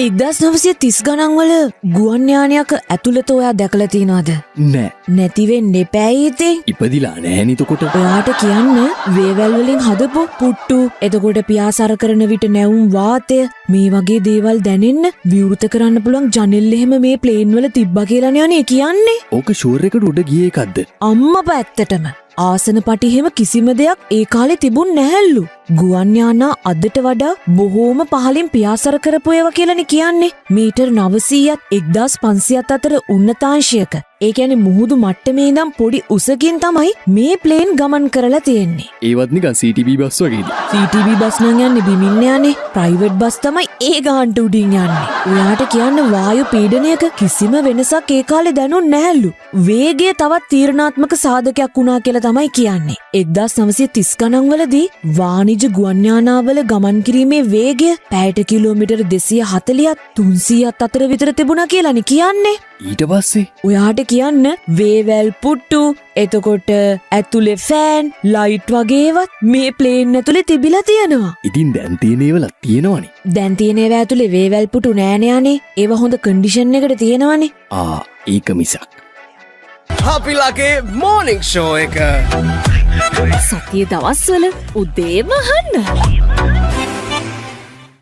1930 ගණන් වල ගුවන් යානයක ඇතුළත ඔයා දැකලා තියෙනවද? නෑ. නැති වෙන්න එපෑයි ඉතින්. ඉපදිලා නෑ නිතකොට. ඔයාට කියන්න වේවැල් වලින් හදපු පුට්ටු, එතකොට පියාසර කරන විට නැවුම් වාතය, මේ වගේ දේවල් දැනෙන්න විවෘත කරන්න පුළුවන් ජනෙල් එහෙම මේ ප්ලේන් වල තිබ්බා කියලානේ අනේ කියන්නේ. ඕක ෂුවර් එකට උඩ ගියේ එකක්ද? අම්මපා ඇත්තටම. ආසන පටි එහෙම කිසිම දෙයක් ඒ කාලේ තිබුණ නැහැලු. ගුවන් යානා අදට වඩා බොහෝම පහලින් පියාසර කරපු ඒවා කියලානේ කියන්නේ. මීටර් 900ත් 1500ත් අතර උන්නතාංශයක. ඒ කියන්නේ මුහුදු මට්ටමේ ඉඳන් පොඩි උසකින් තමයි මේ ප්ලේන් ගමන් කරලා තියෙන්නේ. ඒවත් නිකන් CTB බස් වගේද? CTB බස් නම් යන්නේ බිමින් යන්නේ. ප්‍රයිවට් බස් තමයි ඒ ගාන්ට උඩින් යන්නේ. ඔයාට කියන්න වායු පීඩනයක කිසිම වෙනසක් ඒ කාලේ දැනුන්නේ නැහැලු. වේගය තවත් තීරණාත්මක සාධකයක් වුණා කියලා තමයි කියන්නේ. 1930 ගණන් වලදී වාණිජ ගුවන් යානාවල ගමන් කිරීමේ වේගය පැයට කිලෝමීටර් 240ත් 300ත් අතර විතර තිබුණා කියලානේ කියන්නේ. ඊට පස්සේ ඔයාට කියන්න වේවැල් පුට්ටු, එතකොට ඇතුලේ ෆෑන්, ලයිට් වගේවත් මේ ප්ලේන් ඇතුලේ තිබිලා තියෙනවා. ඉතින් දැන් තියෙන ඒවල තියෙනවනේ. දැන් තියෙන ඒවා ඇතුලේ වේවැල් පුටු නෑනේ අනේ. ඒවා හොඳ කන්ඩිෂන් එකට තියෙනවනේ. ඒක මිසක්. අපිලාගේ මෝනිං ෂෝ එක සතිය දවස්වල උදේම අහන්න.